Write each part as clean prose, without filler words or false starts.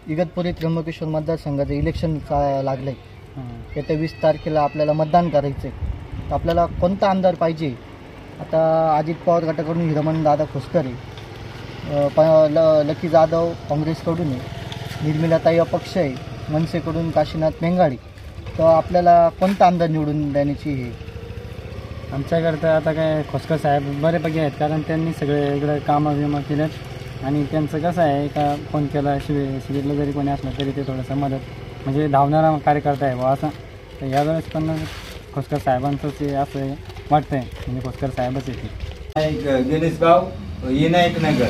इगतपुरी त्र्यंबकेश्वर मतदारसंघाचं इलेक्शन लागलं आहे. येत्या 20 तारखेला आपल्याला मतदान करायचं आहे. तर आपल्याला कोणता आमदार पाहिजे? आता अजित पवार गटाकडून हिरामन दादा खोसकर आहे, लकी जाधव काँग्रेसकडून आहे, निर्मलाताई अपक्ष आहे, मनसेकडून काशीनाथ मेंगाडे. तर आपल्याला कोणता आमदार निवडून देण्याची हे? आमच्याकडे तर आता काय खोसकर साहेब बरेपैकी आहेत, कारण त्यांनी सगळे इकडे कामं केलेत आणि त्यांचं कसं आहे का फोन केला शिबिरला जरी कोणी असलं तरी ते थोडंसं मदत म्हणजे धावणारा कार्यकर्ता आहे बा असं. तर यावेळेस पण खोसकर साहेबांचं ते असं वाटतं आहे, म्हणजे खोसकर साहेबच येते. गेलेसगाव विनायक नगर.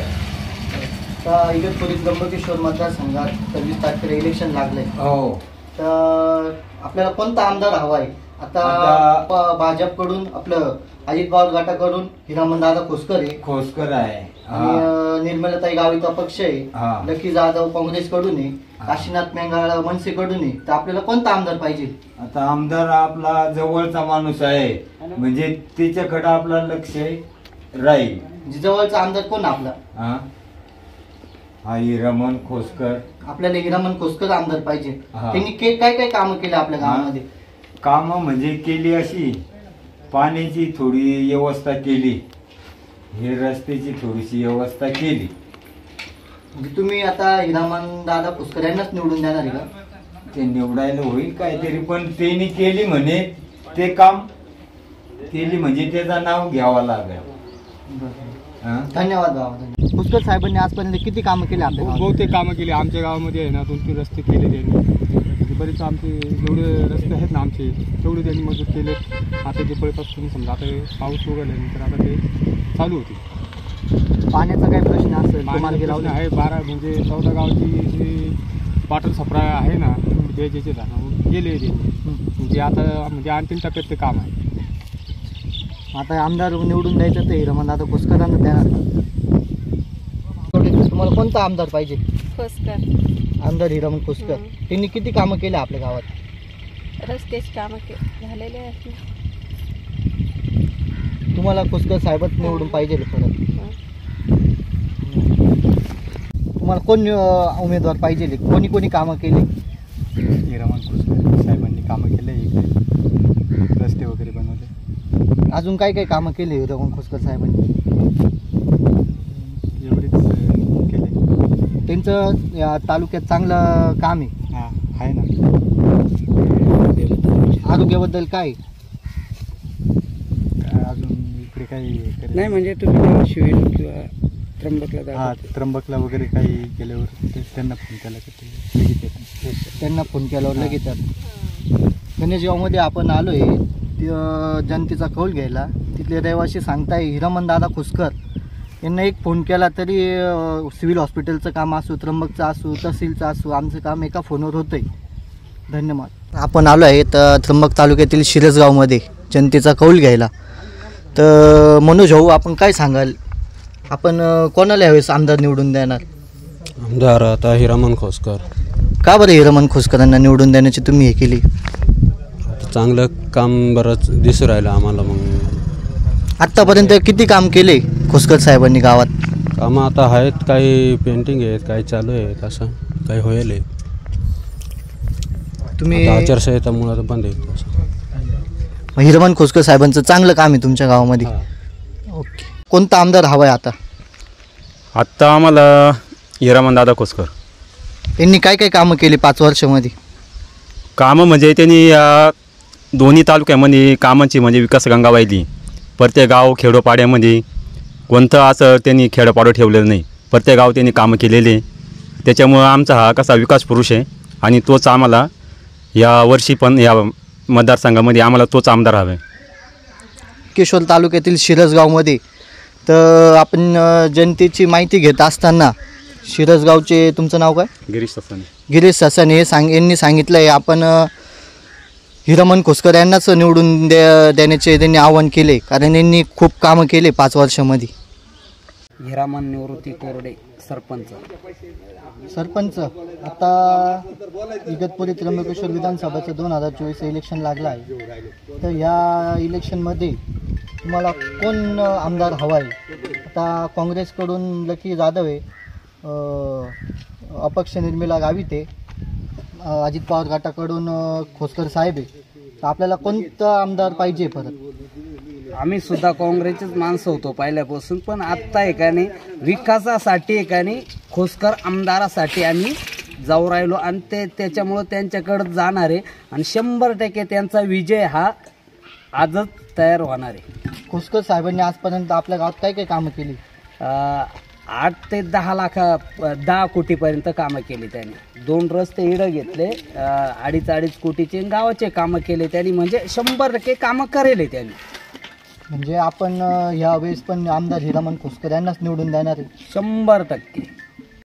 तर इगतपुरी त्र्यंबकेश्वर मतदारसंघात 20 तारखेला इलेक्शन लागलं आहे. हो. तर आपल्याला कोणता आमदार हवा आहे? आता भाजपकडून आपलं अजित पवार गटाकडून हिरामन दादा खोसकर आहे आणि निर्मलाताई गावित अपक्ष आहे, लकी जाधव काँग्रेसकडून आहे, काशीनाथ मेंगाडे मनसेकडून आहे. तर आपल्याला कोणता आमदार पाहिजे? आता आमदार आपला जवळचा माणूस आहे, म्हणजे त्याच्याकडे आपला लक्ष राहील. जवळचा आमदार कोण आपला? हिरामन खोसकर. आपल्याला हिरामन खोसकर आमदार पाहिजे. त्यांनी काय काय कामं केली आपल्या गावामध्ये? कामं म्हणजे केली अशी, पाण्याची थोडी व्यवस्था केली, हे रस्त्याची थोडीशी व्यवस्था केली. म्हणजे तुम्ही आता हिरामन दादा खोसकर यांनाच निवडून देणार आहे का? ते निवडायला होईल काहीतरी, पण त्यांनी केली म्हणे ते काम केली म्हणजे त्याचं नाव घ्यावं लागेल. धन्यवाद बाबा. खोसकर साहेबांनी आजपर्यंत किती कामं केली आपल्या? बहुतेक कामं केली आमच्या गावामध्ये आहे ना. 2-3 रस्ते केले त्यांनी, बरेच आमचे जेवढे रस्ते आहेत ना आमचे तेवढे त्यांनी मदत केले. आता जे पळपासून समजा आता पाऊस उघडल्यानंतर आता ते चालू होते. पाण्याचा काही प्रश्न असेल तुम्हाला लावले आहे 12 म्हणजे 14 गावची जी वॉटर सप्लाय आहे ना त्याचे गेले ते, म्हणजे आता म्हणजे अंतिम टप्प्यात ते काम आहे. आता आमदार निवडून द्यायचं तर हिरामन दादा खोसकरांना देणार. तुम्हाला कोणता आमदार पाहिजे? खोसकर. आमदार हिरामन खोसकर. त्यांनी किती कामं केले आपल्या गावात? रस्त्याची कामं झालेले आहेत. तुम्हाला खोसकर साहेबच निवडून पाहिजे परत? तुम्हाला कोण उमेदवार पाहिजे? कोणी कामं केली? हिरामन खोसकर साहेबांनी कामं केले, इकडे रस्ते वगैरे बनवले. अजून काय काय कामं केली हिरामन खोसकर साहेबांनी? एवढेच केले. त्यांचं या तालुक्यात चांगलं काम आहे. आहे ना. आरोग्याबद्दल काय अजून इकडे काही नाही, म्हणजे तुम्ही शिवेल किंवा त्र्यंबकला वगैरे काही केल्यावर त्यांना फोन केला की लगेच येतात. त्यांना फोन केल्यावर लगेच येतात. गणेशगावमध्ये आपण आलो आहे जनतेचा कौल घ्यायला. तिथले रहिवासी सांगताय हिरामन दादा खोसकर यांना एक फोन केला तरी सिव्हिल हॉस्पिटलचं काम असो, त्र्यंबकचं असो, तहसीलचं असो, आमचं काम एका फोनवर होतंय. धन्यवाद. आपण आलो आहे तर त्र्यंबक तालुक्यातील शिरसगावमध्ये जनतेचा कौल घ्यायला. तर मनोज भाऊ, आपण काय सांगाल? आपण कोणाला यावेळेस आमदार निवडून देणार? आमदार आता हिरामन खोसकर. का बरं हिरामन खोसकरांना निवडून देण्याची तुम्ही हे केली? चांगलं काम बरंच दिसू राहिलं आम्हाला. मग आत्तापर्यंत किती काम केले खोसकर साहेबांनी गावात? कामं आता आहेत, काही पेंटिंग आहेत, काही चालू आहेत, असं काही होईल. तुम्ही आचारसंहितामुळे आता बंद आहे. हिरामन खोसकर साहेबांचं चांगलं काम आहे तुमच्या गावामध्ये. ओके. कोणता आमदार हवा आहे आता? आत्ता आम्हाला हिरामन दादा खोसकर. त्यांनी काय काय कामं केली 5 वर्षामध्ये? कामं म्हणजे त्यांनी या दोन्ही तालुक्यामध्ये कामांची म्हणजे विकास गंगा वाहिली. प्रत्येक गाव खेडोपाड्यामध्ये कोणतं असं त्यांनी खेडोपाडं ठेवलेलं नाही. प्रत्येक गाव त्यांनी कामं केलेले. त्याच्यामुळं आमचा हा कसा विकास पुरुष आहे आणि तोच आम्हाला या वर्षी पण या मतदारसंघामध्ये आम्हाला तोच आमदार हवा आहे. केशोर तालुक्यातील शिरसगावमध्ये तर आपण जनतेची माहिती घेत असताना शिरसगावचे, तुमचं नाव काय? गिरीश ससाने यांनी सांगितलं आहे आपण हिरामन खोसकर यांनाच निवडून देण्याचे त्यांनी आवाहन केले, कारण यांनी खूप कामं केले 5 वर्षामध्ये. हिरामन निवृत्ती कोरडे सरपंच. आता इगतपुरी त्र्यंबकेश्वर विधानसभाचं 2024 इलेक्शन लागलं आहे. तर या इलेक्शनमध्ये तुम्हाला कोण आमदार हवा आहे? आता काँग्रेसकडून लकी जाधव आहे, अपक्ष निर्मिला गाविते, अजित पवार गटाकडून खोसकर साहेब आहे. तर आपल्याला कोणता आमदार पाहिजे परत? आम्ही सुद्धा काँग्रेसचेच माणसं होतो पहिल्यापासून, पण आत्ता एकाने विकासासाठी एकाने खोसकर आमदारासाठी आम्ही जाऊ राहिलो आणि त्याच्यामुळं त्यांच्याकडे जाणार आहे आणि 100% त्यांचा विजय हा आजच तयार होणार आहे. खोसकर साहेबांनी आजपर्यंत आपल्या गावात काय काय कामं केली? 8 ते 10 कोटीपर्यंत कामं केली त्यांनी. 2 रस्ते इडं घेतले, 2.5 कोटीचे गावाचे कामं केले त्यांनी. म्हणजे 100% कामं करेल त्यांनी. म्हणजे आपण ह्या वेळेस पण आमदार हिरामन खोसकर यांनाच निवडून देणार आहे? 100%.